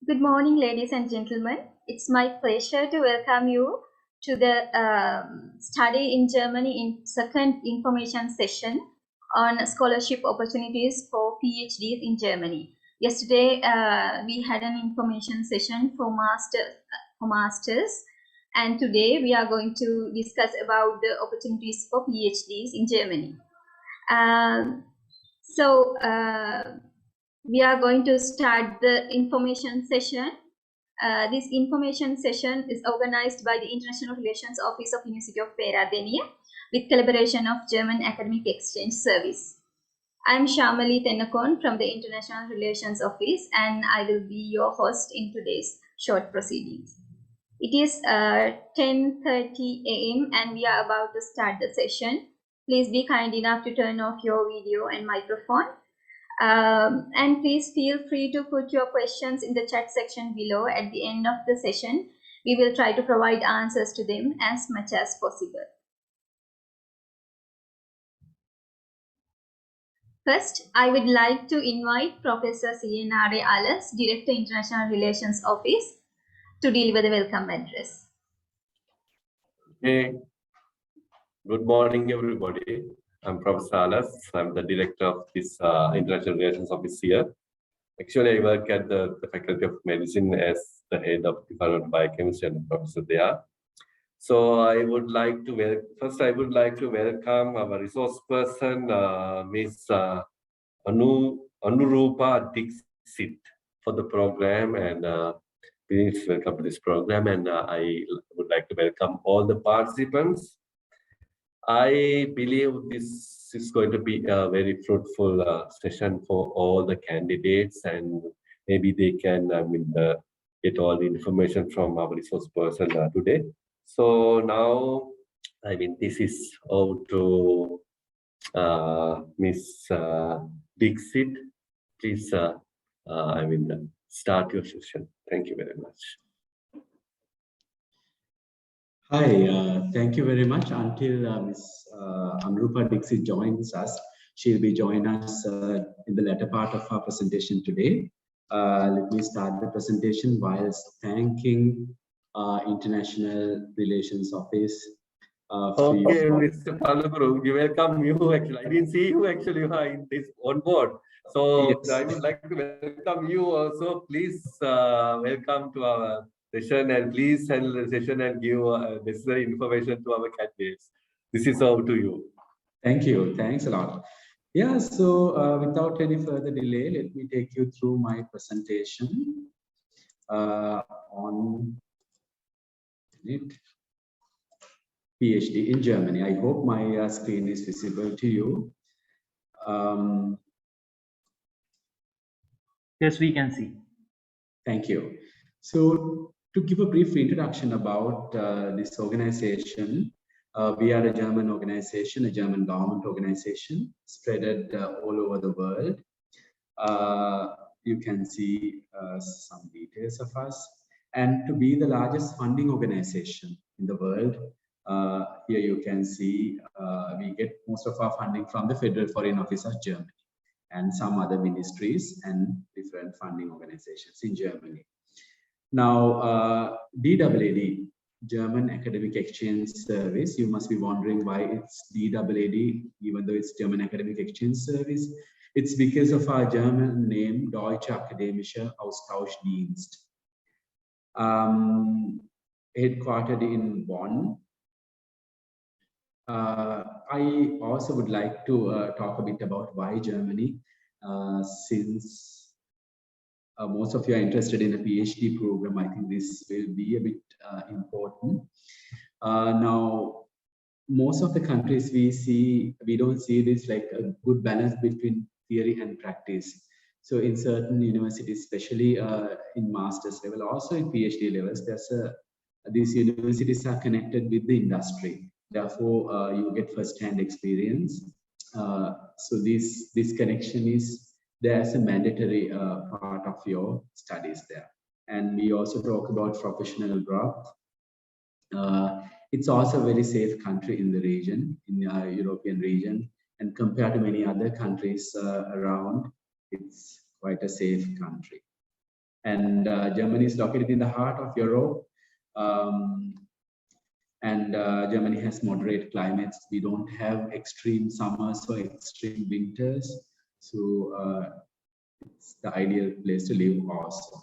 Good morning, ladies and gentlemen. It's my pleasure to welcome you to the Study in Germany in second information session on scholarship opportunities for PhDs in Germany. Yesterday, we had an information session for masters, and today we are going to discuss about the opportunities for PhDs in Germany. We are going to start the information session. This information session is organized by the International Relations Office of University of Peradeniya with collaboration of German Academic Exchange Service. I am Shamali Tenakon from the International Relations Office, and I will be your host in today's short proceedings. It is 10:30 a.m. and we are about to start the session. Please be kind enough to turn off your video and microphone. And please feel free to put your questions in the chat section below. At the end of the session, we will try to provide answers to them as much as possible. First, I would like to invite Professor CNRA Alas, Director International Relations Office, to deliver the welcome address. Hey, good morning, everybody. I'm Professor Alas. I'm the director of this International Relations Office here. Actually, I work at the Faculty of Medicine as the head of Department of Biochemistry and professor there. So I would like to welcome our resource person, Ms. Anurupa Dixit, for the program, and please welcome to this program. And I would like to welcome all the participants. I believe this is going to be a very fruitful session for all the candidates, and maybe they can get all the information from our resource person today. So now, this is over to Ms. Dixit. Please, start your session. Thank you very much. Hi, thank you very much. Until Ms. Anurupa Dixit joins us, she'll be joining us in the latter part of our presentation today. Let me start the presentation whilst thanking International Relations Office. Okay, Mr. Palaguru, you welcome you actually. I didn't see you actually in this on board. So yes. I would like to welcome you also. Please welcome to our session, and please handle the session and give necessary information to our candidates. This is over to you. Thank you. Thanks a lot. Yeah, so without any further delay, let me take you through my presentation on PhD in Germany. I hope my screen is visible to you. Yes, we can see. Thank you. So to give a brief introduction about this organization, we are a German organization, a German government organization spread all over the world. You can see some details of us. And to be the largest funding organization in the world, here you can see we get most of our funding from the Federal Foreign Office of Germany and some other ministries and different funding organizations in Germany. Now, DAAD, German Academic Exchange Service, you must be wondering why it's DAAD, even though it's German Academic Exchange Service. It's because of our German name, Deutsche Akademische Austauschdienst. Headquartered in Bonn. I also would like to talk a bit about why Germany, since most of you are interested in a PhD program. I think this will be a bit important. Now, most of the countries we don't see this like a good balance between theory and practice. So in certain universities, especially in master's level, also in PhD levels, these universities are connected with the industry. Therefore, you get first-hand experience. So this connection is there as a mandatory part of your studies there. And we also talk about professional growth. It's also a very safe country in the region, in the European region. And compared to many other countries around, it's quite a safe country. And Germany is located in the heart of Europe. Germany has moderate climates. We don't have extreme summers or extreme winters. So it's the ideal place to live also.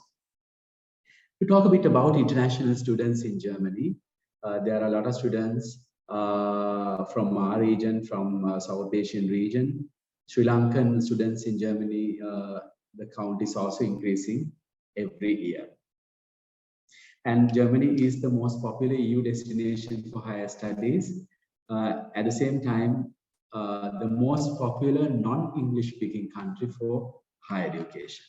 To talk a bit about international students in Germany, there are a lot of students from our region, from South Asian region. Sri Lankan students in Germany, the count is also increasing every year. And Germany is the most popular EU destination for higher studies. At the same time, the most popular non-English speaking country for higher education.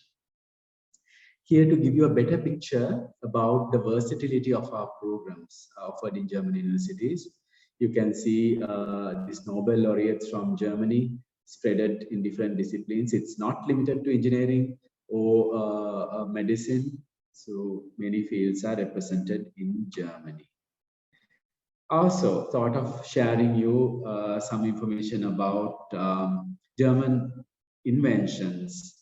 Here to give you a better picture about the versatility of our programs offered in German universities, you can see these Nobel laureates from Germany spread in different disciplines. It's not limited to engineering or medicine. So many fields are represented in Germany. Also thought of sharing you some information about German inventions.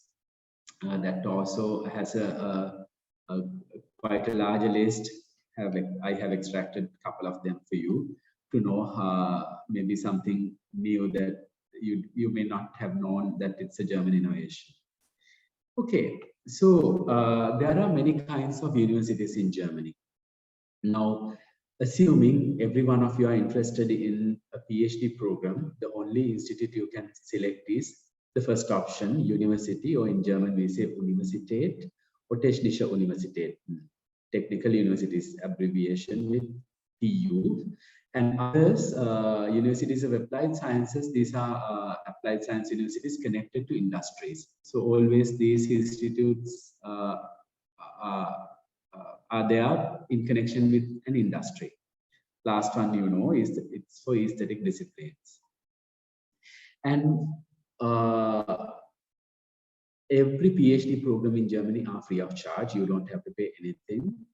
That also has quite a large list. I have extracted a couple of them for you to know maybe something new that you may not have known that it's a German innovation. Okay, so there are many kinds of universities in Germany. Now, assuming every one of you are interested in a PhD program, the only institute you can select is the first option, university, or in German we say Universität or Technische Universität. Technical universities abbreviation with TU. And others, universities of applied sciences, these are applied science universities connected to industries. So always these institutes are there in connection with an industry. Last one, you know, is it's for aesthetic disciplines. And every PhD program in Germany are free of charge. You don't have to pay anything.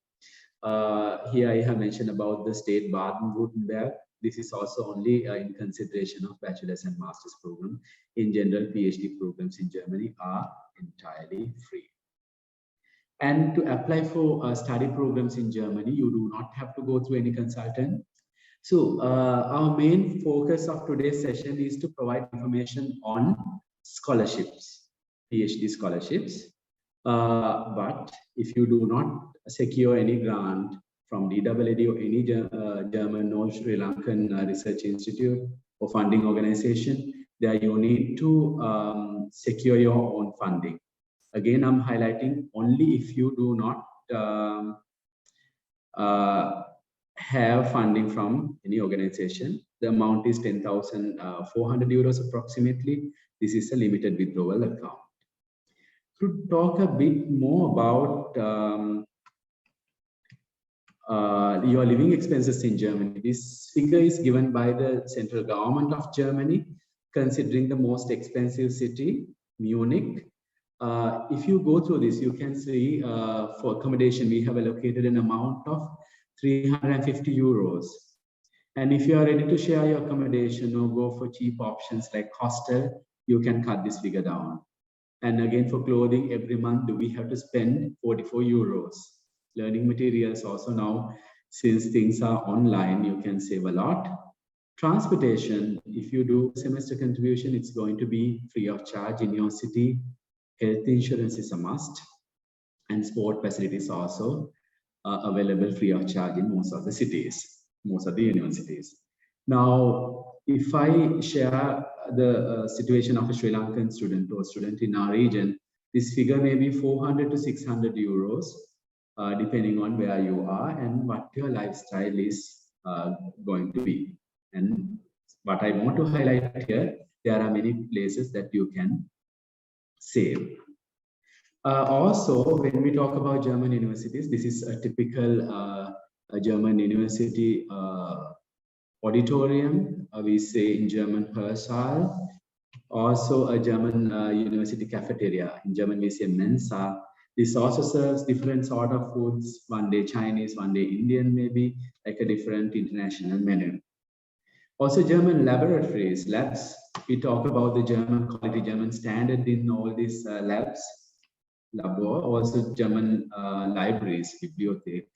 Here I have mentioned about the state Baden-Württemberg. This is also only in consideration of bachelor's and master's program. In general, PhD programs in Germany are entirely free. And to apply for study programs in Germany, you do not have to go through any consultant. So our main focus of today's session is to provide information on scholarships, PhD scholarships. But if you do not secure any grant from DAAD or any German or Sri Lankan research institute or funding organization, there you need to secure your own funding. Again, I'm highlighting only if you do not have funding from any organization. The amount is 10,400 euros approximately. This is a limited withdrawal account. To talk a bit more about your living expenses in Germany, this figure is given by the central government of Germany, considering the most expensive city, Munich. If you go through this, you can see for accommodation, we have allocated an amount of 350 euros. And if you are ready to share your accommodation or go for cheap options like hostel, you can cut this figure down. And again, for clothing, every month we have to spend 44 euros. Learning materials also now, since things are online, you can save a lot. Transportation, if you do semester contribution, it's going to be free of charge in your city. Health insurance is a must. And sport facilities also available free of charge in most of the cities, most of the universities. Now, if I share the situation of a Sri Lankan student or student in our region, this figure may be 400 to 600 euros, depending on where you are and what your lifestyle is going to be. And what I want to highlight here, there are many places that you can save. Also, when we talk about German universities, this is a typical German university auditorium. We say in German Hörsaal. Also a German university cafeteria. In German we say Mensa. This also serves different sort of foods, one day Chinese, one day Indian maybe, like a different international menu. Also German laboratories, labs. We talk about the German quality, German standard in all these labs. Labor, also German libraries, Bibliothek.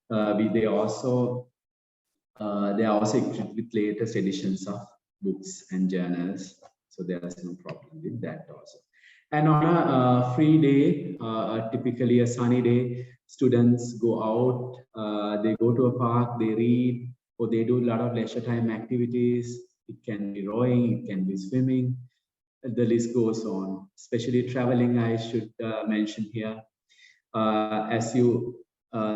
They are also equipped with latest editions of books and journals, so there is no problem with that also. And on a free day, typically a sunny day, students go out, they go to a park, they read, or they do a lot of leisure time activities. It can be rowing, it can be swimming, the list goes on. Especially traveling, I should mention here. As you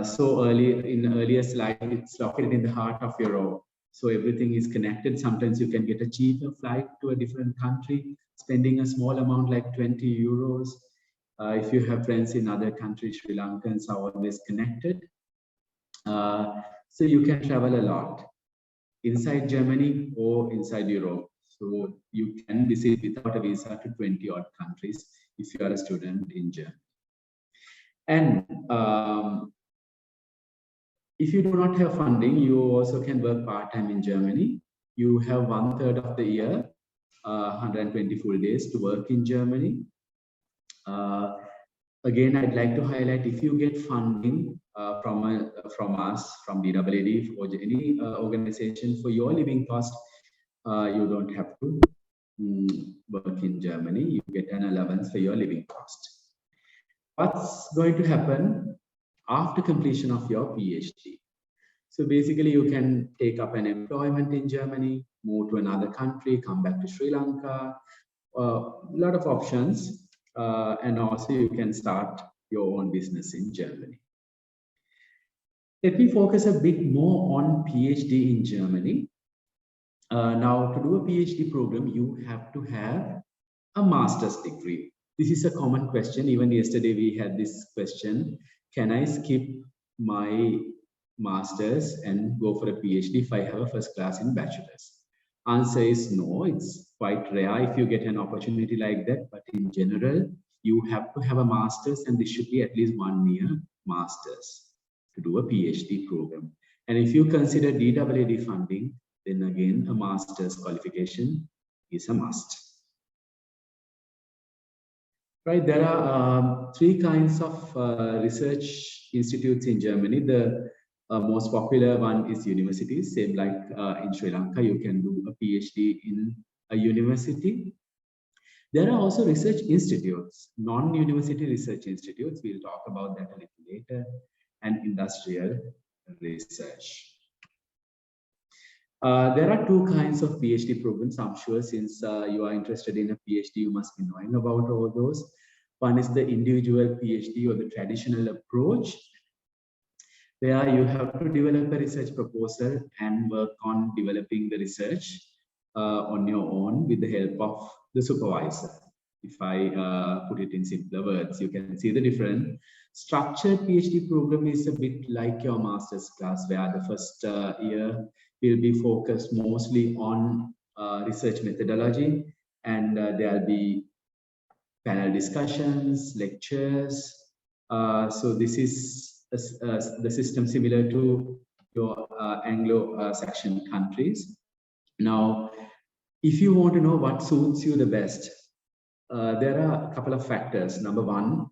saw in the earlier slide, it's located in the heart of Europe. So everything is connected. Sometimes you can get a cheaper flight to a different country, spending a small amount like 20 euros. If you have friends in other countries, Sri Lankans are always connected. So you can travel a lot inside Germany or inside Europe. So you can visit without a visa to 20 odd countries if you are a student in Germany. And if you do not have funding, you also can work part-time in Germany. You have 1/3 of the year, 120 full days to work in Germany. Again, I'd like to highlight, if you get funding from us, from DAAD or any organization for your living cost, you don't have to work in Germany. You get an allowance for your living cost. What's going to happen after completion of your PhD? So basically, you can take up an employment in Germany, move to another country, come back to Sri Lanka, a lot of options. And also you can start your own business in Germany. Let me focus a bit more on PhD in Germany. Now, to do a PhD program, you have to have a master's degree. This is a common question. Even yesterday we had this question: can I skip my master's and go for a PhD if I have a first class in bachelor's? Answer is no. It's quite rare if you get an opportunity like that, but in general, you have to have a master's, and this should be at least 1 year master's to do a PhD program. And if you consider DAAD funding, then again, a master's qualification is a must. Right, there are 3 kinds of research institutes in Germany. The most popular one is universities. Same like in Sri Lanka, you can do a PhD in a university. There are also research institutes, non-university research institutes. We'll talk about that a little later, and industrial research. There are 2 kinds of PhD programs. I'm sure since you are interested in a PhD, you must be knowing about all those. One is the individual PhD, or the traditional approach, where you have to develop a research proposal and work on developing the research on your own with the help of the supervisor. If I put it in simpler words, you can see the difference. Structured PhD program is a bit like your master's class, where the first year will be focused mostly on research methodology, and there'll be panel discussions, lectures. So this is the system similar to your Anglo-Saxon countries. Now, if you want to know what suits you the best, there are a couple of factors. Number one,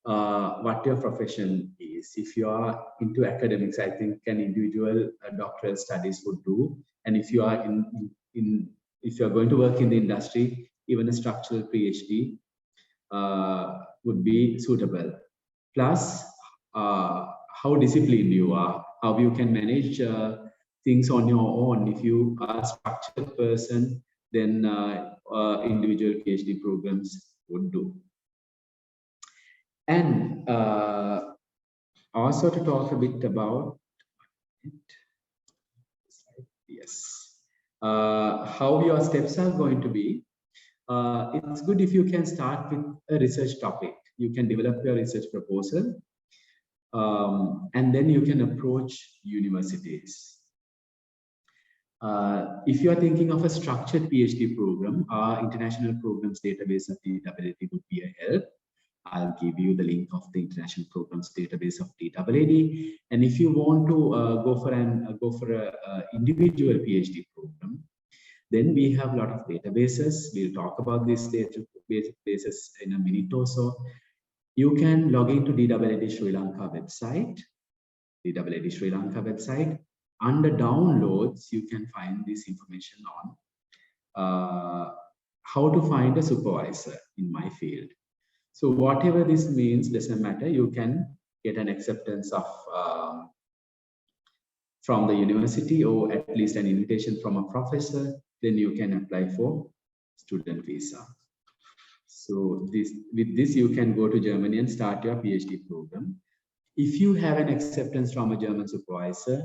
what your profession is. If you are into academics, I think an individual doctoral studies would do. And if you are if you are going to work in the industry, even a structural PhD would be suitable. Plus, how disciplined you are, how you can manage things on your own. If you are a structured person, then individual PhD programs would do. And also to talk a bit about it, yes, how your steps are going to be. It's good if you can start with a research topic. You can develop your research proposal, and then you can approach universities. If you are thinking of a structured PhD program, our international programs database of DAAD would be a help. I'll give you the link of the international programs database of DAAD. And if you want to go for a individual PhD program, then we have a lot of databases. We'll talk about these databases in a minute or so. You can log into DAAD Sri Lanka website. DAAD Sri Lanka website. Under downloads, you can find this information on how to find a supervisor in my field. So whatever this means, doesn't matter. You can get an acceptance of from the university or at least an invitation from a professor. Then you can apply for student visa. So with this, you can go to Germany and start your PhD program. If you have an acceptance from a German supervisor,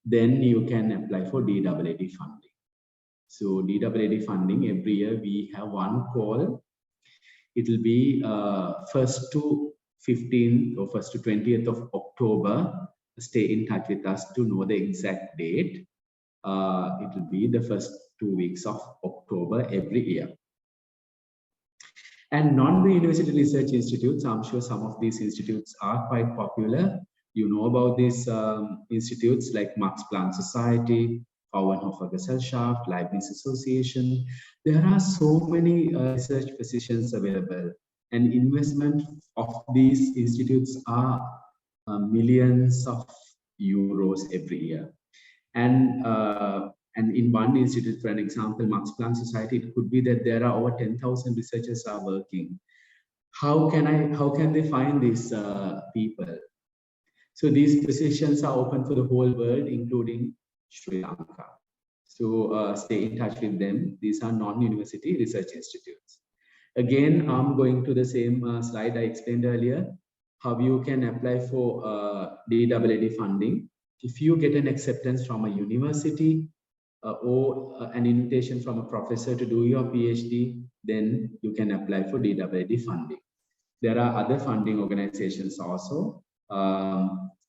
then you can apply for DAAD funding. So DAAD funding, every year we have one call. It will be 1st to 15th or 1st to 20th of October. Stay in touch with us to know the exact date. It will be the first 2 weeks of October every year. And non-university research institutes, I'm sure some of these institutes are quite popular. You know about these institutes like Max Planck Society, Fraunhofer Gesellschaft, Leibniz Association. There are so many research positions available, and investment of these institutes are millions of euros every year. And in one institute, for an example, Max Planck Society, it could be that there are over 10,000 researchers are working. How can they find these people? So these positions are open for the whole world, including Sri Lanka. So stay in touch with them. These are non-university research institutes. Again, I'm going to the same slide I explained earlier, how you can apply for DAAD funding. If you get an acceptance from a university or an invitation from a professor to do your PhD, then you can apply for DAAD funding. There are other funding organizations also.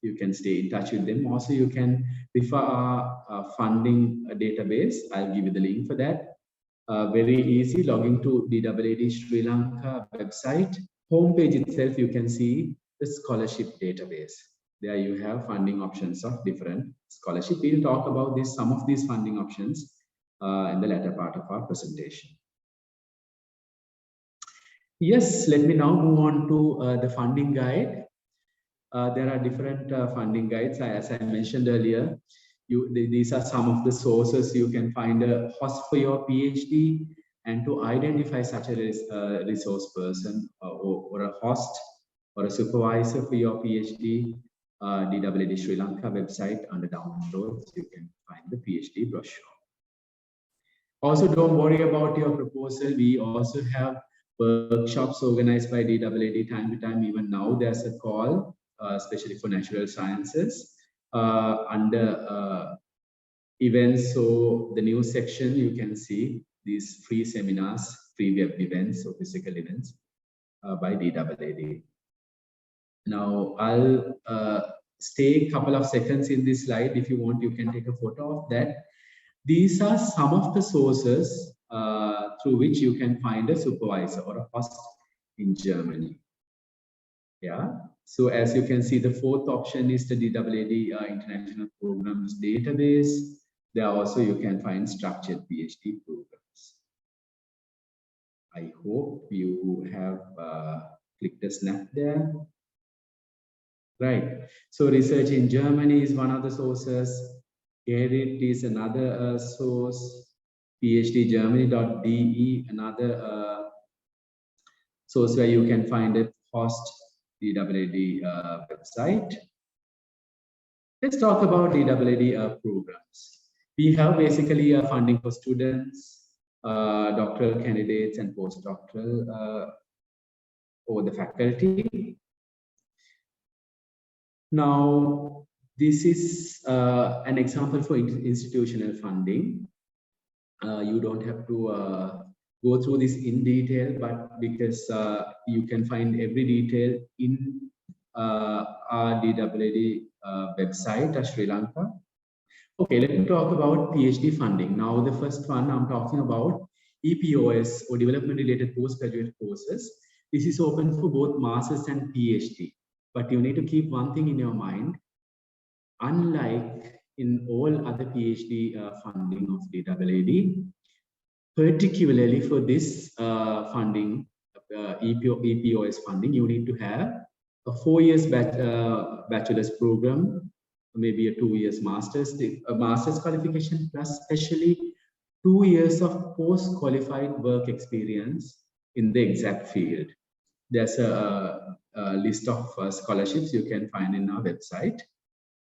You can stay in touch with them. Also, you can refer our funding database. I'll give you the link for that. Very easy. Log into DAAD Sri Lanka website. Homepage itself, you can see the scholarship database. There you have funding options of different scholarship. We'll talk about this, some of these funding options in the latter part of our presentation. Yes, let me now move on to the funding guide. There are different funding guides. As I mentioned earlier, these are some of the sources you can find a host for your PhD, and to identify such a resource person or a host or a supervisor for your PhD, DAAD Sri Lanka website under downloads, you can find the PhD brochure. Also, don't worry about your proposal. We also have workshops organized by DAAD time to time. Even now, there's a call, especially for natural sciences, under events. So the news section, you can see these free seminars, free web events or physical events by DAAD. Now, I'll stay a couple of seconds in this slide. If you want, you can take a photo of that. These are some of the sources through which you can find a supervisor or a host in Germany. Yeah. So as you can see, the fourth option is the DAAD International Programs database. There also you can find structured PhD programs. I hope you have clicked a snap there. Right. So research in Germany is one of the sources. DAAD is another source. PhDgermany.de, another source where you can find a host DAAD website. Let's talk about DAAD programs. We have basically funding for students, doctoral candidates, and postdoctoral or the faculty. Now, this is an example for institutional funding. You don't have to go through this in detail, but because you can find every detail in our DAAD website of Sri Lanka. Okay, let me talk about PhD funding. Now, the first one I'm talking about EPOS or development related postgraduate courses. This is open for both masters and PhD. But you need to keep one thing in your mind. Unlike in all other PhD funding of DAAD, particularly for this funding EPOS funding, you need to have a 4 years bachelor's program, maybe a 2 years master's, a master's qualification, plus especially 2 years of post-qualified work experience in the exact field. There's a list of scholarships you can find in our website.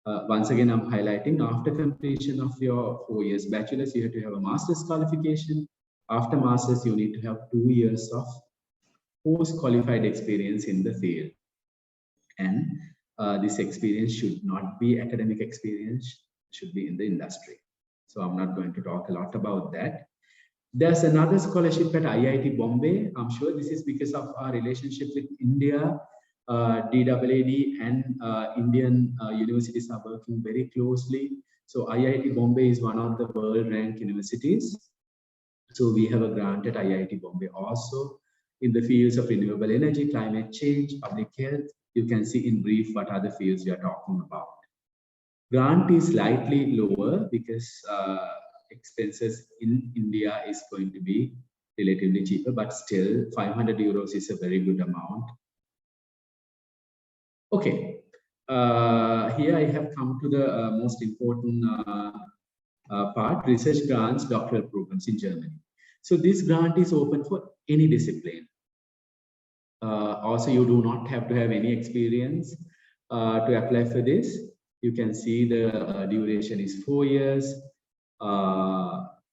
Once again, I'm highlighting, after completion of your 4 years bachelor's, you have to have a master's qualification. After master's, you need to have 2 years of post-qualified experience in the field. And this experience should not be academic experience, should be in the industry. So I'm not going to talk a lot about that. There's another scholarship at IIT Bombay. I'm sure this is because of our relationship with India. DAAD and Indian universities are working very closely. So IIT Bombay is one of the world-ranked universities. So we have a grant at IIT Bombay also in the fields of renewable energy, climate change, public health. You can see in brief what are the fields we are talking about. Grant is slightly lower because expenses in India is going to be relatively cheaper, but still 500 euros is a very good amount. Okay, here I have come to the most important part, research grants, doctoral programs in Germany. So this grant is open for any discipline. Also, you do not have to have any experience to apply for this. You can see the duration is 4 years.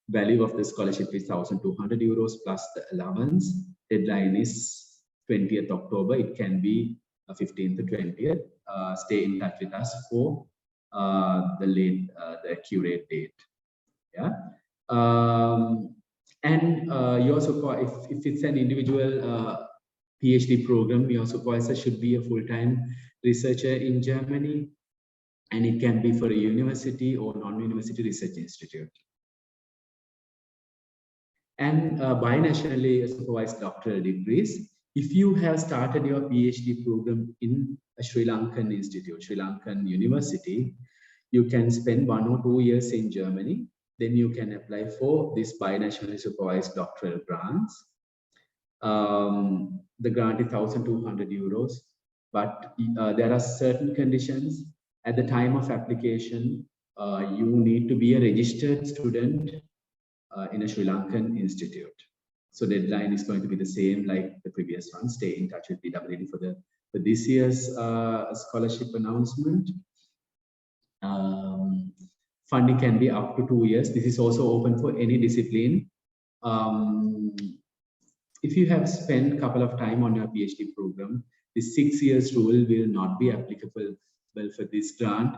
Value of the scholarship is 1,200 euros plus the allowance. Deadline is 20th October. It can be 15th to 20th. Stay in touch with us for the accurate date. Yeah. Your supervisor, if it's an individual PhD program, your supervisor should be a full-time researcher in Germany, and it can be for a university or non-university research institute. And binationally supervised doctoral degrees. If you have started your PhD program in a Sri Lankan institute, Sri Lankan university, you can spend 1 or 2 years in Germany. Then you can apply for this binationally supervised doctoral grants. The grant is 1,200 euros, but there are certain conditions. At the time of application, you need to be a registered student in a Sri Lankan institute. So deadline is going to be the same like the previous one. Stay in touch with DAAD for this year's scholarship announcement. Funding can be up to 2 years. This is also open for any discipline. If you have spent a couple of time on your PhD program, the 6 years rule will not be applicable for this grant.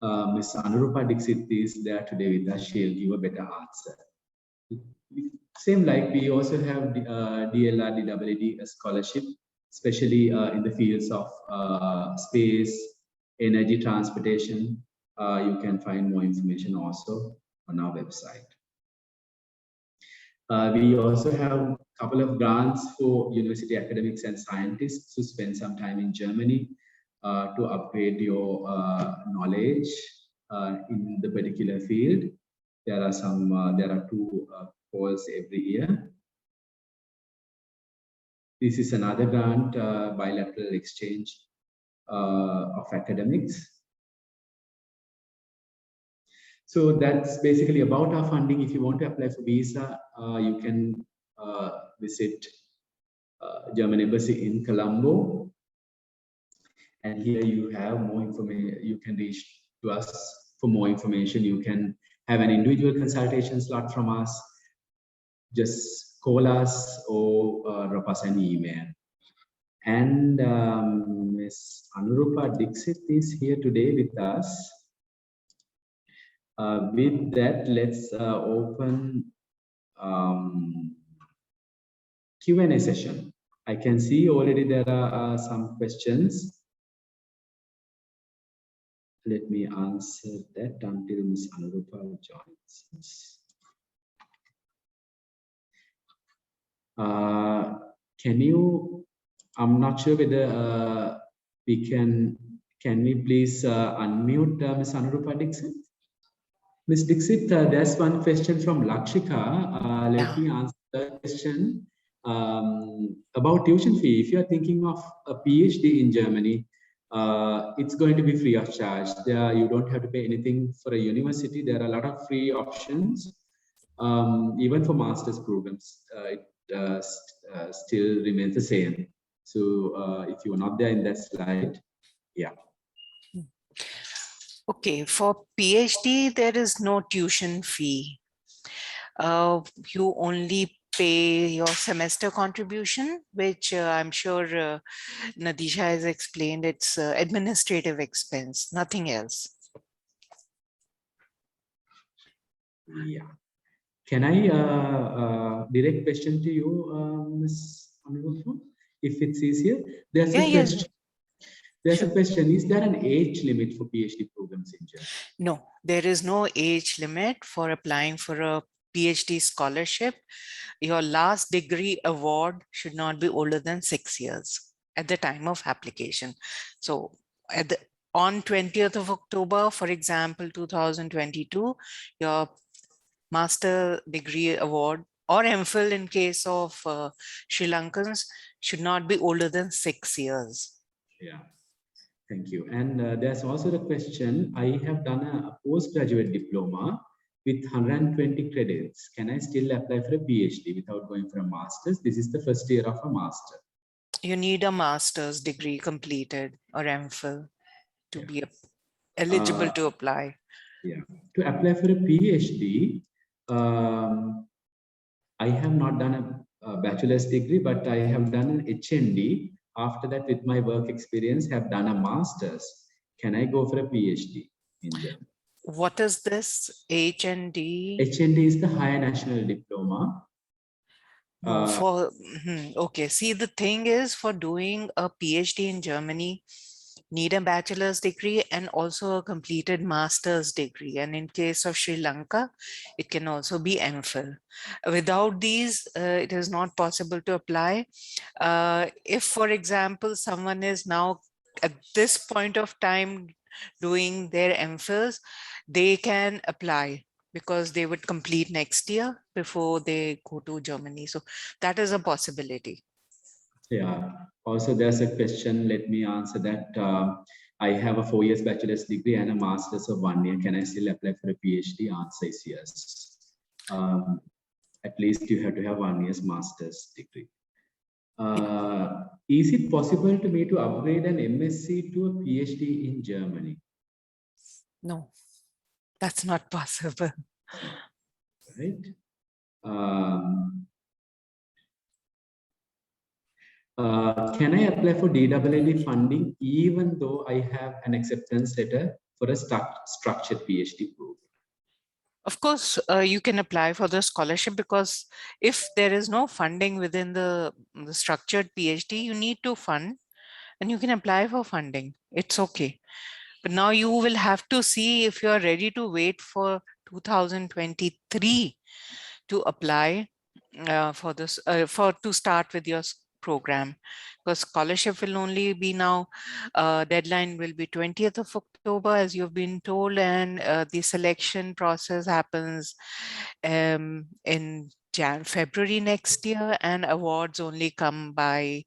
Ms. Anurupa Dixit is there today with us. She'll give a better answer. Same like we also have DLR, DAAD scholarship, especially in the fields of space, energy, transportation. You can find more information also on our website. We also have a couple of grants for university academics and scientists to spend some time in Germany to upgrade your knowledge in the particular field. There are 2 calls every year. This is another grant, bilateral exchange of academics. So that's basically about our funding. If you want to apply for visa, you can visit German Embassy in Colombo. And here you have more information. You can reach to us for more information. You can have an individual consultation slot from us. Just call us or drop us an email. And Ms. Anurupa Dixit is here today with us. With that, let's open Q&A session. I can see already there are some questions. Let me answer that until Ms. Anurupa joins. Can you, I'm not sure whether we can we please unmute Ms. Anurupa Dixit? Ms. Dixit, there's one question from Lakshika. Let me answer the question. About tuition fee, if you are thinking of a PhD in Germany, it's going to be free of charge. There, you don't have to pay anything for a university. There are a lot of free options. Even for master's programs, it still remains the same. So if you are not there in that slide, yeah. Okay, for PhD, there is no tuition fee. You only pay your semester contribution, which I'm sure Nadisha has explained. It's administrative expense, nothing else. Yeah. Can I direct question to you, Ms. Anurupha, if it's easier? There's a question. There's a question. Is there an age limit for PhD programs in Germany? No, there is no age limit for applying for a PhD scholarship. Your last degree award should not be older than 6 years at the time of application. So on 20th of October, for example, 2022, your master degree award or MPhil in case of Sri Lankans should not be older than 6 years. Yeah, thank you. And there's also the question, I have done a postgraduate diploma with 120 credits. Can I still apply for a PhD without going for a master's? This is the first year of a master. You need a master's degree completed or MPhil to be eligible to apply. Yeah, to apply for a PhD, I have not done a bachelor's degree, but I have done an HND. After that, with my work experience, have done a master's. Can I go for a PhD in Germany? What is this HND? HND is the Higher National Diploma. Okay, see, the thing is, for doing a PhD in Germany, need a bachelor's degree and also a completed master's degree. And in case of Sri Lanka, it can also be MPhil. Without these, it is not possible to apply. If, for example, someone is now at this point of time doing their MPhils, they can apply because they would complete next year before they go to Germany. So that is a possibility. Yeah. Also, there's a question. Let me answer that. I have a 4 years bachelor's degree and a master's of 1 year. Can I still apply for a PhD? Answer is yes. At least you have to have 1 year's master's degree. Is it possible to me to upgrade an MSc to a PhD in Germany? No, that's not possible. Right. Can I apply for DAAD funding even though I have an acceptance letter for a structured PhD program? Of course, you can apply for the scholarship because if there is no funding within the structured PhD, you need to fund and you can apply for funding. It's okay. But now you will have to see if you are ready to wait for 2023 to apply for this, to start with your program, because scholarship will only be now, deadline will be 20th of October, as you've been told, and the selection process happens in February next year, and awards only come by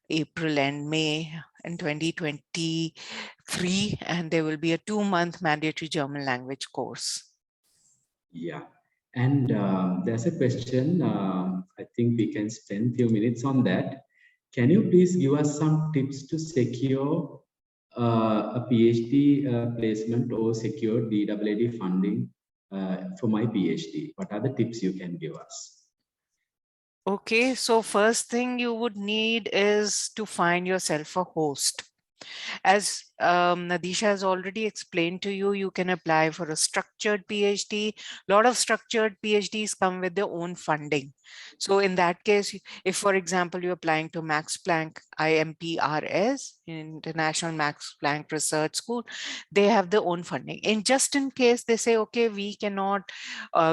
April and May in 2023, and there will be a 2-month mandatory German language course. Yeah, and there's a question. I think we can spend a few minutes on that. Can you please give us some tips to secure a PhD placement or secure DAAD funding for my PhD? What are the tips you can give us? Okay, so first thing you would need is to find yourself a host. As Nadisha has already explained to you, you can apply for a structured PhD. A lot of structured PhDs come with their own funding. So in that case, if, for example, you're applying to Max Planck IMPRS, International Max Planck Research School, they have their own funding. And just in case they say, okay, we cannot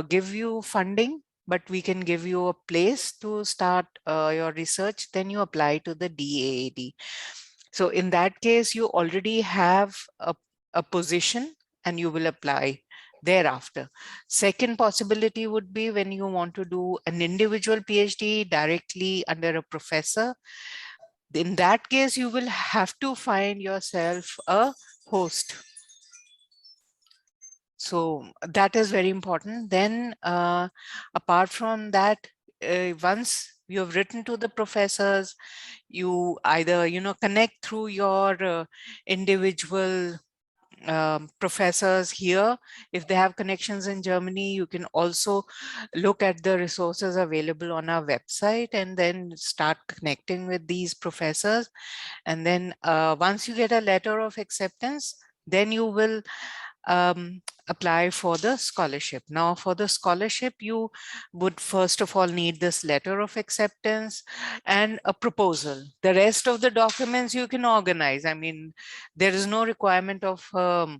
give you funding, but we can give you a place to start your research, then you apply to the DAAD. So in that case, you already have a position and you will apply thereafter. Second possibility would be when you want to do an individual PhD directly under a professor. In that case, you will have to find yourself a host. So that is very important. Then apart from that, once you have written to the professors, you either, connect through your individual professors here. If they have connections in Germany, you can also look at the resources available on our website and then start connecting with these professors. And then once you get a letter of acceptance, then you will apply for the scholarship. Now for the scholarship, you would first of all need this letter of acceptance and a proposal. The rest of the documents you can organize. I mean, there is no requirement of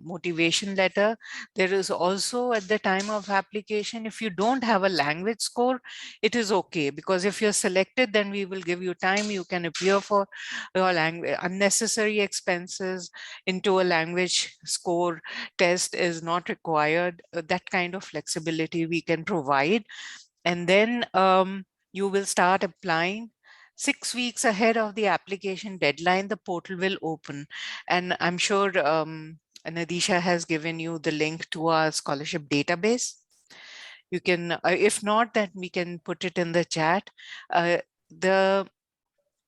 motivation letter. There is also at the time of application, if you don't have a language score, it is okay, because if you're selected, then we will give you time. You can appear for your language. Unnecessary expenses into a language score test is not required. That kind of flexibility we can provide. And then you will start applying. 6 weeks ahead of the application deadline, the portal will open. And I'm sure Nadisha has given you the link to our scholarship database. You can, if not, then we can put it in the chat. The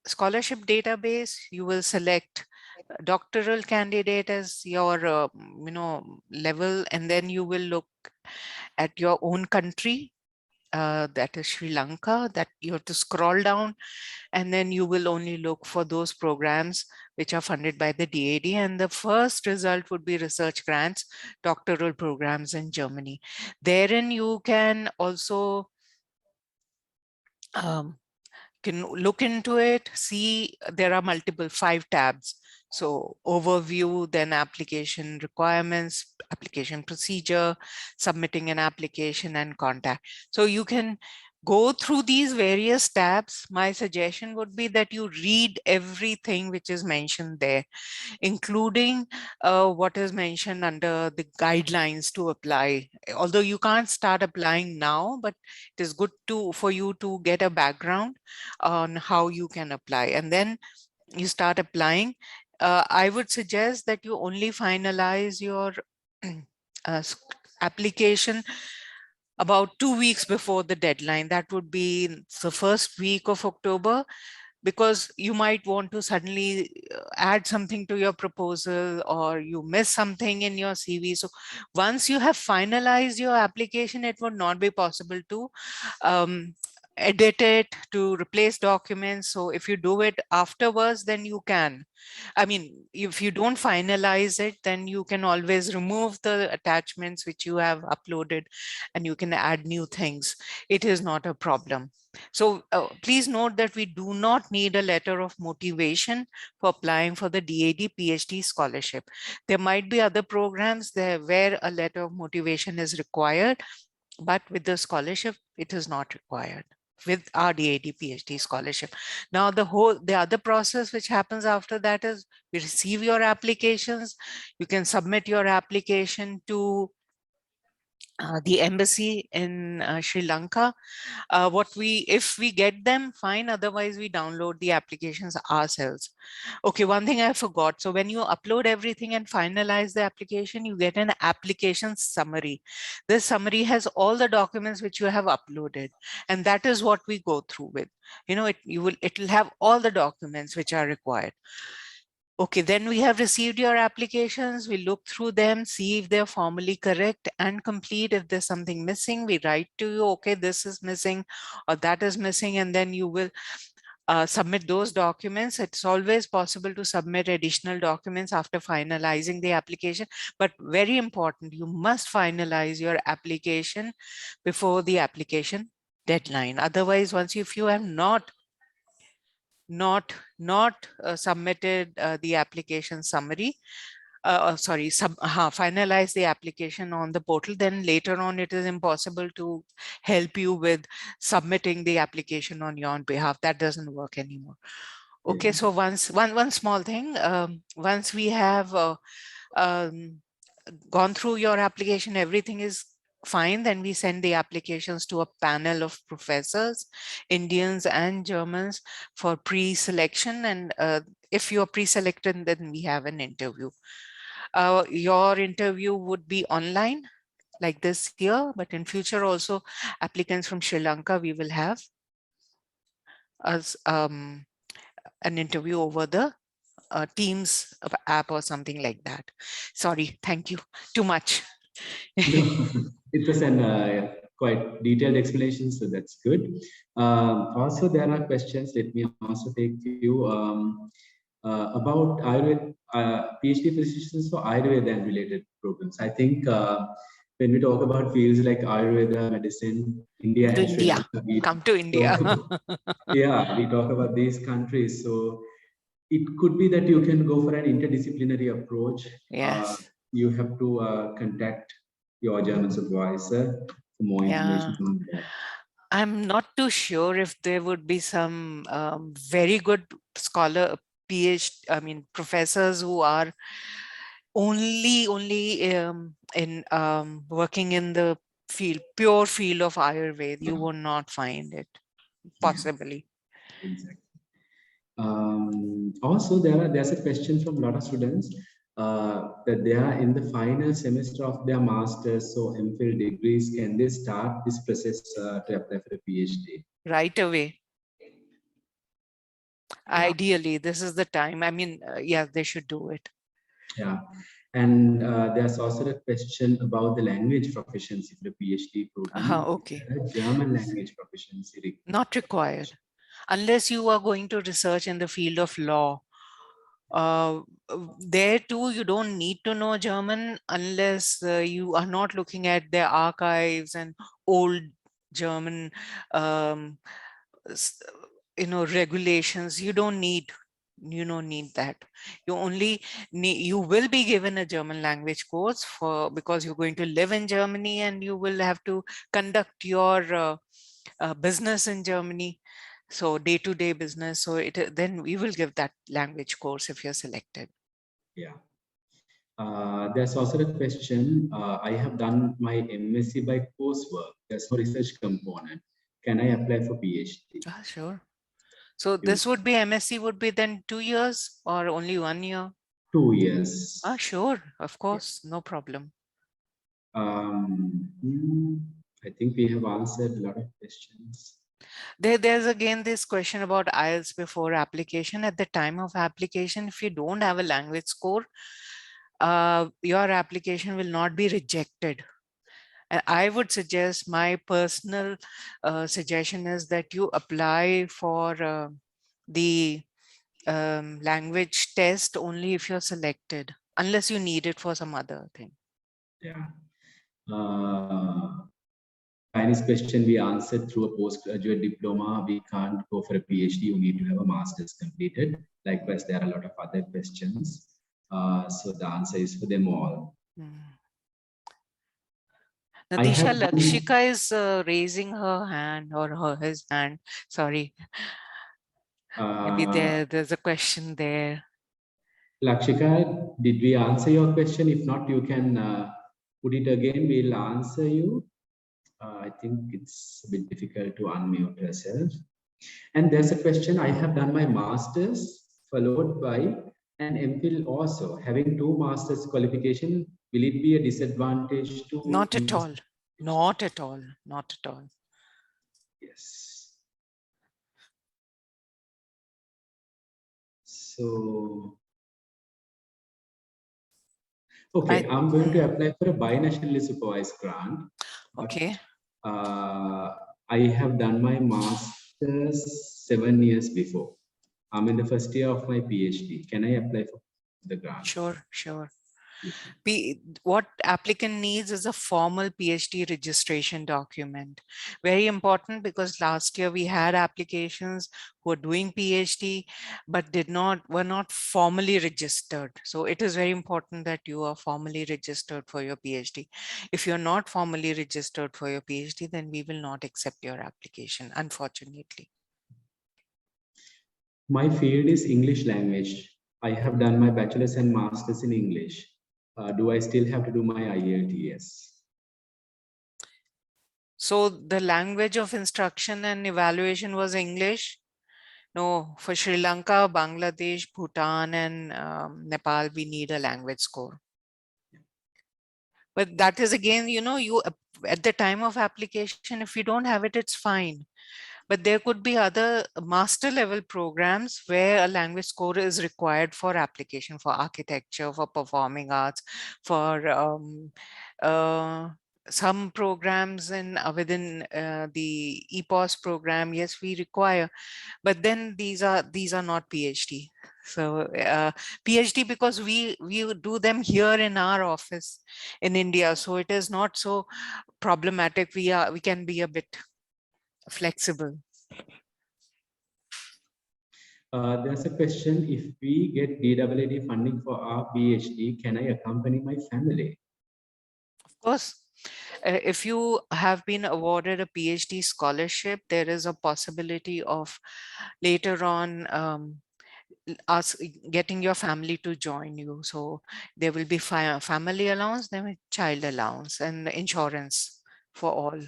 scholarship database, you will select doctoral candidate as your level, and then you will look at your own country, that is Sri Lanka, that you have to scroll down, and then you will only look for those programs which are funded by the DAAD, and the first result would be research grants, doctoral programs in Germany. Therein you can also can look into it, see there are multiple 5 tabs. So overview, then application requirements, application procedure, submitting an application, and contact. So you can go through these various tabs. My suggestion would be that you read everything which is mentioned there, including what is mentioned under the guidelines to apply. Although you can't start applying now, but it is good for you to get a background on how you can apply. And then you start applying. I would suggest that you only finalize your application about 2 weeks before the deadline. That would be the first week of October, because you might want to suddenly add something to your proposal, or you miss something in your CV. So once you have finalized your application, it would not be possible to edit it, to replace documents. So if you do it afterwards, then you can. I mean, if you don't finalize it, then you can always remove the attachments which you have uploaded, and you can add new things. It is not a problem. So please note that we do not need a letter of motivation for applying for the DAAD PhD scholarship. There might be other programs there where a letter of motivation is required, but with the scholarship, it is not required with our DAAD PhD scholarship. Now, the other process which happens after that is we receive your applications. You can submit your application to the embassy in Sri Lanka. If we get them, fine. Otherwise, we download the applications ourselves. Okay, one thing I forgot. So when you upload everything and finalize the application, you get an application summary. This summary has all the documents which you have uploaded, and that is what we go through with. It will have all the documents which are required. Okay, then we have received your applications. We look through them, see if they're formally correct and complete. If there's something missing, we write to you, okay, this is missing or that is missing, and then you will submit those documents. It's always possible to submit additional documents after finalizing the application, but very important, you must finalize your application before the application deadline. Otherwise, if you have not submitted the application summary, finalize the application on the portal, then later on it is impossible to help you with submitting the application on your own behalf. That doesn't work anymore. Okay, so one small thing, once we have gone through your application, everything is fine, then we send the applications to a panel of professors, Indians and Germans, for pre-selection. And if you're pre-selected, then we have an interview. Your interview would be online like this year, but in future also applicants from Sri Lanka, we will have as an interview over the Teams app or something like that. Sorry, thank you. Too much. It was an quite detailed explanation, so that's good. Also, there are questions. Let me also take you about Ayurveda, PhD physicians for Ayurveda and related programs. I think when we talk about fields like Ayurveda, medicine, India, and Sri India. Lanka, we Come to India. yeah, we talk about these countries. So it could be that you can go for an interdisciplinary approach. Yes. You have to contact your German supervisor for more information on that. I'm not too sure if there would be some very good scholar, professors who are only in working in the pure field of Ayurveda. You will not find it, possibly. Exactly. Also, there's a question from a lot of students that they are in the final semester of their master's, so MPhil degrees. Can they start this process to apply for a PhD? Right away. Ideally, this is the time. Yeah, they should do it. Yeah. And there's also a question about the language proficiency for the PhD program. Okay. German language proficiency required? Not required. Unless you are going to research in the field of law. There too, you don't need to know German unless you are not looking at their archives and old German regulations. You don't need that. You only need, you will be given a German language course because you're going to live in Germany and you will have to conduct your business in Germany. So day-to-day business. So then we will give that language course if you're selected. Yeah. There's also a question. I have done my MSc by coursework. There's no research component. Can I apply for PhD? Sure. So this would be MSc would be then 2 years or only 1 year? 2 years. Sure. Of course. No problem. I think we have answered a lot of questions. There's again this question about IELTS before application. At the time of application, if you don't have a language score, your application will not be rejected. And I would suggest, my personal suggestion is that you apply for the language test only if you're selected, unless you need it for some other thing. Yeah. Chinese question we answered through a postgraduate diploma. We can't go for a PhD. You need to have a master's completed. Likewise, there are a lot of other questions. So the answer is for them all. Nadisha Lakshika is raising her hand or his hand. Sorry. Maybe there's a question there. Lakshika, did we answer your question? If not, you can put it again. We'll answer you. I think it's a bit difficult to unmute yourself. And there's a question. I have done my master's followed by an MPhil also. Having 2 master's qualification, will it be a disadvantage to? Not at all. Not at all. Not at all. Yes. So, okay, I'm going to apply for a binationally supervised grant. Okay. I have done my master's 7 years before. I'm in the first year of my PhD. Can I apply for the grant? Sure, sure. What applicant needs is a formal PhD registration document. Very important, because last year we had applications who were doing PhD but were not formally registered. So it is very important that you are formally registered for your PhD. If you're not formally registered for your PhD, then we will not accept your application, unfortunately. My field is English language. I have done my bachelor's and master's in English. do I still have to do my IELTS? So the language of instruction and evaluation was English. No, for Sri Lanka, Bangladesh, Bhutan, and Nepal, we need a language score. But that is again, you at the time of application, if you don't have it, it's fine. But there could be other master level programs where a language score is required for application, for architecture, for performing arts, for some programs within the EPOS program. Yes, we require, but then these are not PhD. So PhD, because we do them here in our office in India, so it is not so problematic. We can be a bit flexible. There's a question: if we get DAAD funding for our PhD, can I accompany my family? Of course, if you have been awarded a PhD scholarship, there is a possibility of later on getting your family to join you. So there will be family allowance, then with child allowance and insurance for all.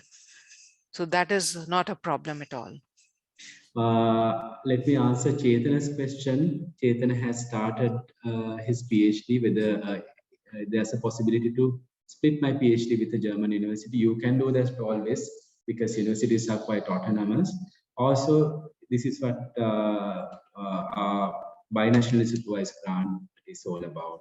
So that is not a problem at all. Let me answer Chetana's question. Chetana has started his PhD with there's a possibility to split my PhD with a German university. You can do that always because universities are quite autonomous. Also, this is what our binational supervised grant is all about.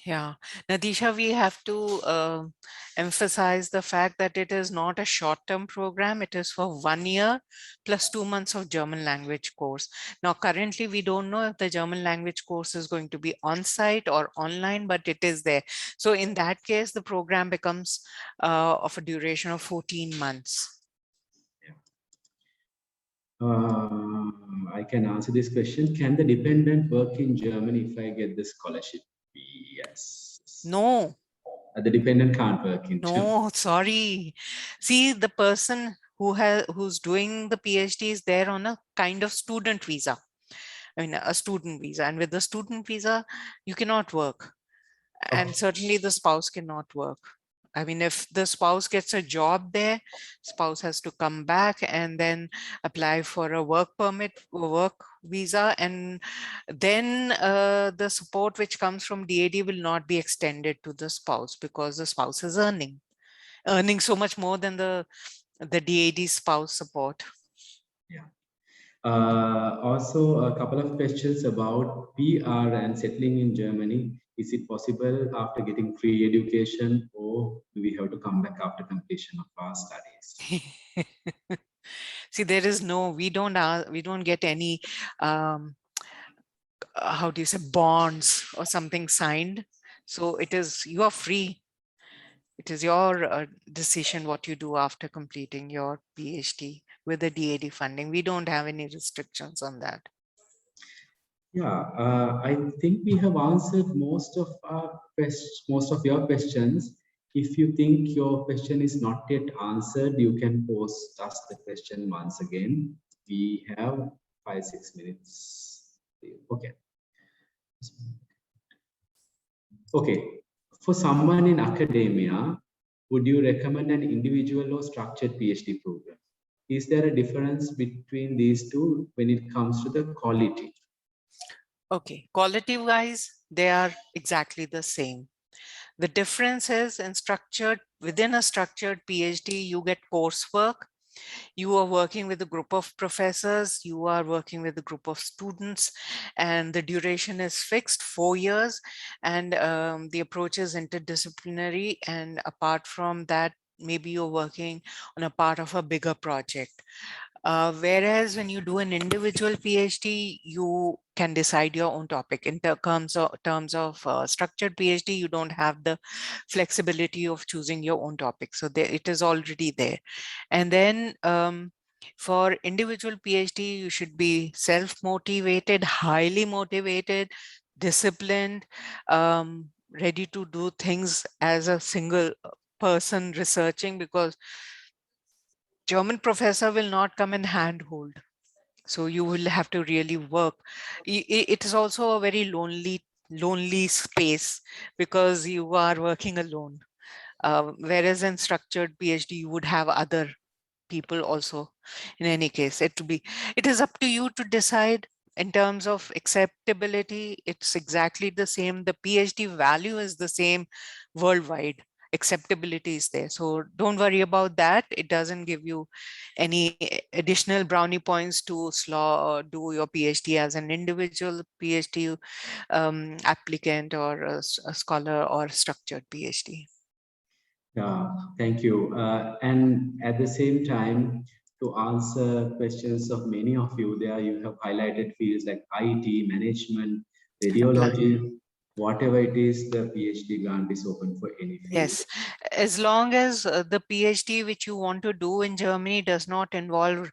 Yeah, Nadisha, we have to emphasize the fact that it is not a short-term program. It is for 1 year plus 2 months of German language course. Now, currently, we don't know if the German language course is going to be on-site or online, but it is there. So in that case, the program becomes of a duration of 14 months. I can answer this question. Can the dependent work in Germany if I get the scholarship? Yes. No. The dependent can't work in Germany. No, sorry. See, the person who's doing the PhD is there on a kind of student visa. I mean, a student visa. And with the student visa, you cannot work. And certainly the spouse cannot work. I mean, if the spouse gets a job there, spouse has to come back and then apply for a work permit, work visa, and then the support which comes from DAAD will not be extended to the spouse because the spouse is earning so much more than the DAAD spouse support. Yeah. Also, a couple of questions about PR and settling in Germany. Is it possible after getting free education, or do we have to come back after completion of our studies? See, there is no, we don't get any, how do you say, bonds or something signed. So it is, you are free. It is your decision what you do after completing your PhD with the DAAD funding. We don't have any restrictions on that. Yeah, I think we have answered most of your questions. If you think your question is not yet answered, you can ask the question once again. We have 5-6 minutes. Okay. Okay. For someone in academia, would you recommend an individual or structured PhD program? Is there a difference between these two when it comes to the quality? Okay, quality wise, they are exactly the same. The difference is within a structured PhD, you get coursework. You are working with a group of professors, you are working with a group of students, and the duration is fixed, 4 years, and the approach is interdisciplinary. And apart from that, maybe you're working on a part of a bigger project. Whereas when you do an individual PhD, you can decide your own topic. In terms of structured PhD, you don't have the flexibility of choosing your own topic. So it is already there. And then for individual PhD, you should be self-motivated, highly motivated, disciplined, ready to do things as a single person researching, because German professor will not come and handhold. So you will have to really work. It is also a very lonely lonely space because you are working alone. Whereas in structured PhD, you would have other people also. In any case, it is up to you to decide. In terms of acceptability, it's exactly the same. The PhD value is the same worldwide. Acceptability is there, so don't worry about that. It doesn't give you any additional brownie points to do your PhD as an individual PhD applicant, or a scholar, or structured PhD. Yeah, thank you. And at the same time, to answer questions of many of you there, you have highlighted fields like IT, management, radiology, whatever it is, the PhD grant is open for any field. Yes, as long as the PhD which you want to do in Germany does not involve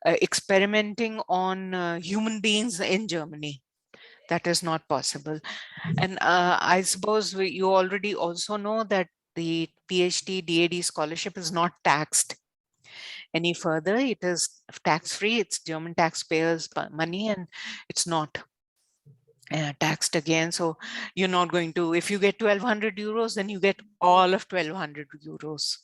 experimenting on human beings in Germany. That is not possible. And I suppose you already also know that the PhD DAAD scholarship is not taxed any further. It is tax-free. It's German taxpayers' money, and it's not taxed again. So you're not going to, if you get 1,200 euros, then you get all of 1,200 euros.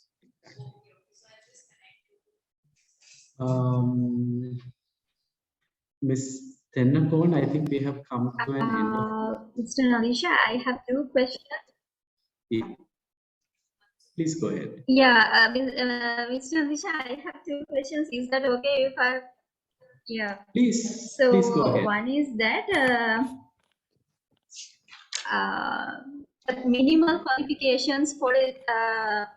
Ms. Tennakon, I think we have come to an end of. Mr. Nalisha, I have 2 questions. Yeah. Please go ahead. Yeah, Mr. Nalisha, I have 2 questions. Is that okay if I? Yeah. Please, So please go ahead. one is that the minimal qualifications for a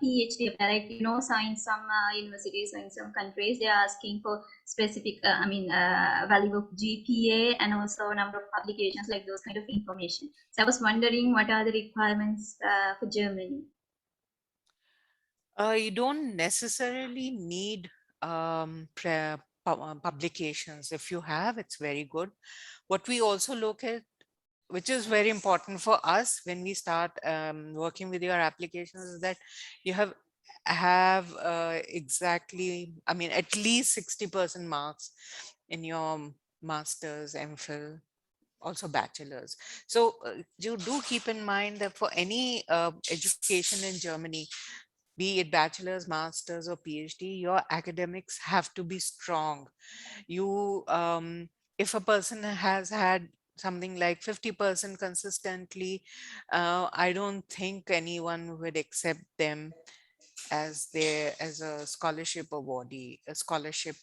PhD, like so in some universities or in some countries, they are asking for specific, value of GPA and also number of publications, like those kind of information. So I was wondering, what are the requirements for Germany? You don't necessarily need publications. If you have, it's very good. What we also look at, which is very important for us when we start working with your applications, is that you have exactly, at least 60% marks in your master's, MPhil, also bachelor's. So you do keep in mind that for any education in Germany, be it bachelor's, master's, or PhD, your academics have to be strong. You, if a person has had something like 50% consistently, I don't think anyone would accept them as a scholarship awardee, a scholarship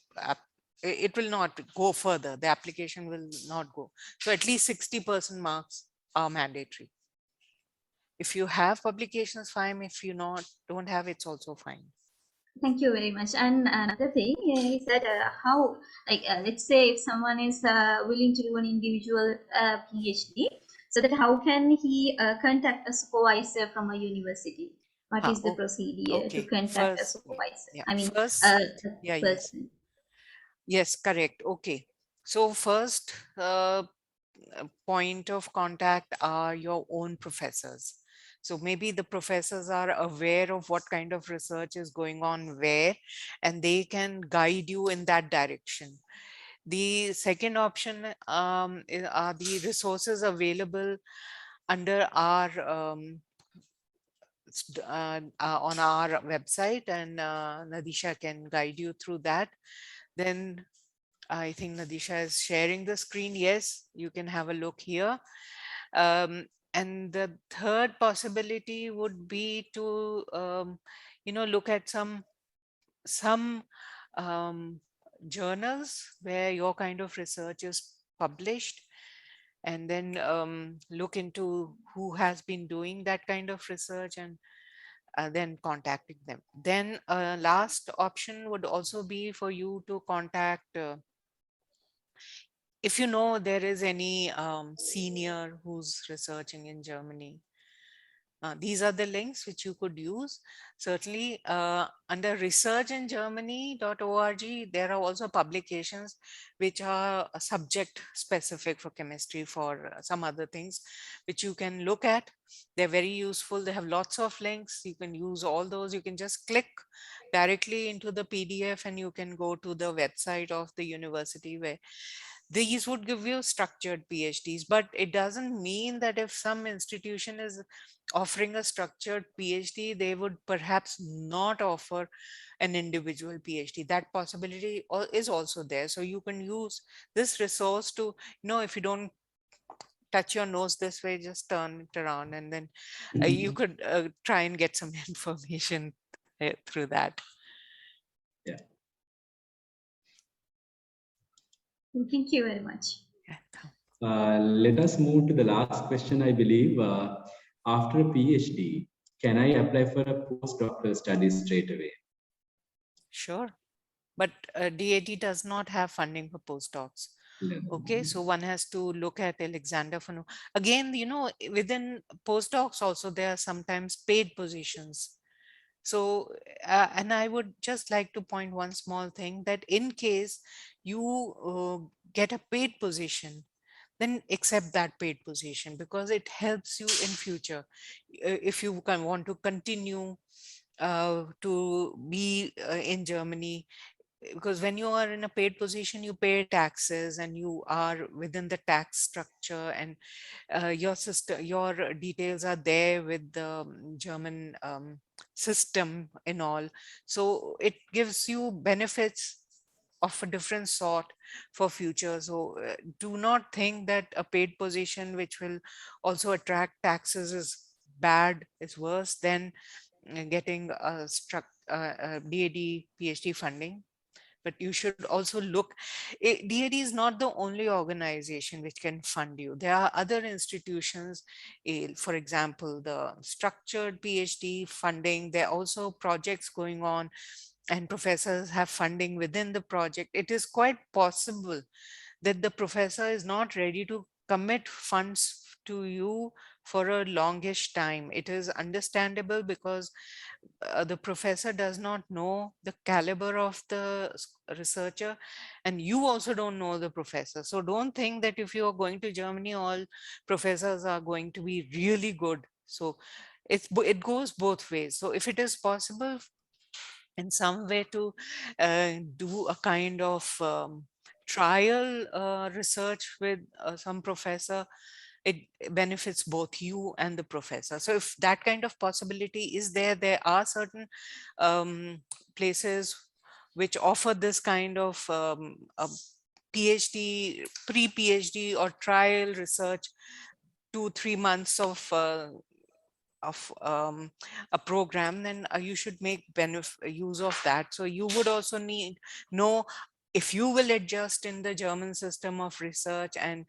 it will not go further. The application will not go. So at least 60% marks are mandatory. If you have publications, fine. If you don't have, it's also fine. Thank you very much. And another thing is that how, like, let's say if someone is willing to do an individual PhD, so that how can he contact a supervisor from a university? What is the procedure to contact a supervisor? Yeah, First, yeah, person. Yes, correct. Okay. So first point of contact are your own professors. So maybe the professors are aware of what kind of research is going on where, and they can guide you in that direction. The second option are the resources available under our on our website, and Nadisha can guide you through that. Then I think Nadisha is sharing the screen. Yes, you can have a look here. And the third possibility would be to, look at some journals where your kind of research is published, and then look into who has been doing that kind of research, and then contacting them. Then last option would also be for you to contact, if you know there is any senior who's researching in Germany. These are the links which you could use. Certainly under researchingermany.org, there are also publications which are subject specific for chemistry, for some other things, which you can look at. They're very useful. They have lots of links. You can use all those. You can just click directly into the PDF and you can go to the website of the university where These would give you structured PhDs, but it doesn't mean that if some institution is offering a structured PhD, they would perhaps not offer an individual PhD. That possibility is also there. So you can use this resource to, if you don't touch your nose this way, just turn it around, and then you could try and get some information through that. Yeah. Thank you very much. Let us move to the last question, I believe. After a PhD, can I apply for a postdoctoral study straight away? Sure. But DAAD does not have funding for postdocs. Okay, so one has to look at Alexander Fano. Again, within postdocs also, there are sometimes paid positions. So, and I would just like to point one small thing, that in case you get a paid position, then accept that paid position, because it helps you in future. If you want to continue to be in Germany, because when you are in a paid position, you pay taxes and you are within the tax structure, and your details are there with the German system and all. So it gives you benefits of a different sort for future. So do not think that a paid position which will also attract taxes is bad, is worse than getting a DAAD PhD funding. But you should also look, DAAD is not the only organization which can fund you. There are other institutions, for example, the structured PhD funding. There are also projects going on and professors have funding within the project. It is quite possible that the professor is not ready to commit funds to you for a longish time. It is understandable because the professor does not know the caliber of the researcher, and you also don't know the professor. So don't think that if you are going to Germany, all professors are going to be really good. So it goes both ways. So if it is possible in some way to do a kind of trial research with some professor, it benefits both you and the professor. So if that kind of possibility is there, there are certain places which offer this kind of PhD, pre-PhD or trial research, 2-3 months of a program, then you should make use of that. So you would also know if you will adjust in the German system of research, and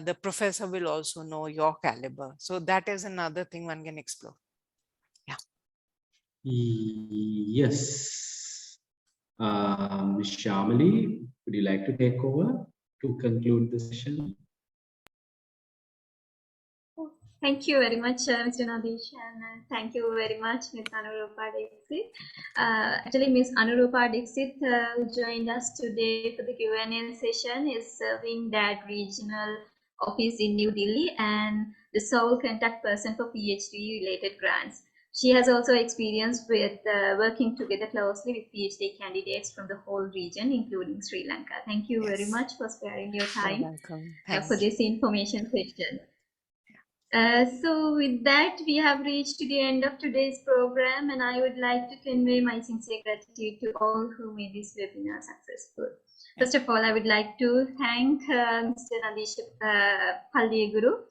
the professor will also know your caliber. So that is another thing one can explore. Yeah. Yes. Ms. Shamali, would you like to take over to conclude the session? Thank you very much, Mr. Nadesh, and thank you very much, Ms. Anurupa Dixit. Actually, Ms. Anurupa Dixit, who joined us today for the Q&A session, is serving that regional office in New Delhi and the sole contact person for PhD-related grants. She has also experience with working together closely with PhD candidates from the whole region, including Sri Lanka. Thank you very much for sparing your time. You're welcome. For this information session. So with that, we have reached the end of today's program, and I would like to convey my sincere gratitude to all who made this webinar successful. First of all, I would like to thank Mr. Nadesh Palliguru,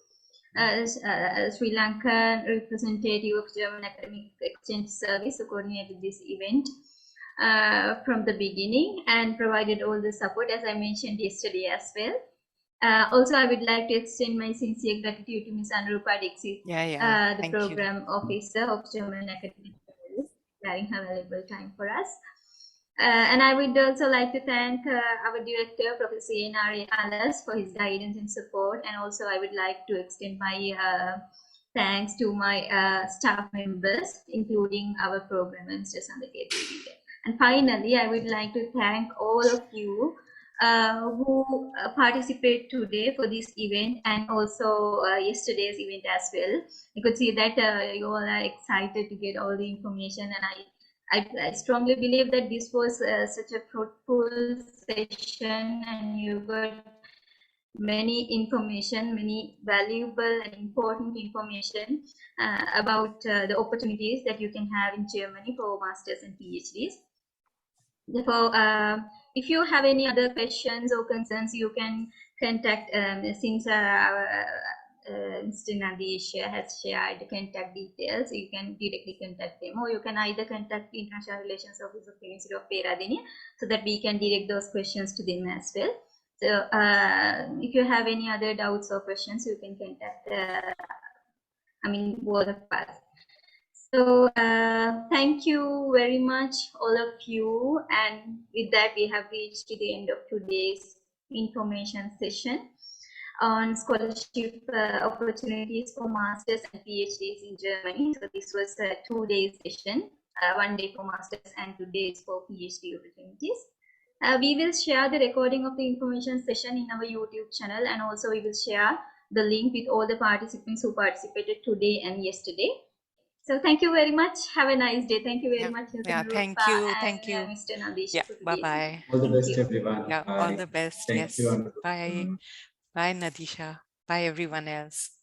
Sri Lankan representative of German Academic Exchange Service, who coordinated this event from the beginning and provided all the support, as I mentioned yesterday as well. Also, I would like to extend my sincere gratitude to Ms. Anurupa Dixit, the program officer of German Academic Service, sharing her valuable time for us. And I would also like to thank our director, Professor Yenari Alas, for his guidance and support. And also, I would like to extend my thanks to my staff members, including our program Mr. Sandaketi. And finally, I would like to thank all of you who participate today for this event and also yesterday's event as well. You could see that you all are excited to get all the information, and I strongly believe that this was such a fruitful session, and you got many information, many valuable and important information about the opportunities that you can have in Germany for masters and PhDs. Therefore, if you have any other questions or concerns, you can contact, since Mr. Nadesh has shared contact details, you can directly contact them, or you can either contact the International Relations Office of the University of Peradeniya, so that we can direct those questions to them as well. So if you have any other doubts or questions, you can contact, both of us. So thank you very much, all of you. And with that, we have reached to the end of today's information session on scholarship opportunities for masters and PhDs in Germany. So this was a 2-day session, 1 day for masters and 2 days for PhD opportunities. We will share the recording of the information session in our YouTube channel, and also we will share the link with all the participants who participated today and yesterday. So thank you very much. Have a nice day. Thank you very much, Mr. Thank you. Mr. Nadesh. Yeah, bye-bye. All the best, you. everyone. Yeah, Bye. all the best. Thank Yes. you, Anuruddha. Bye. Bye, Nadisha. Bye, everyone else.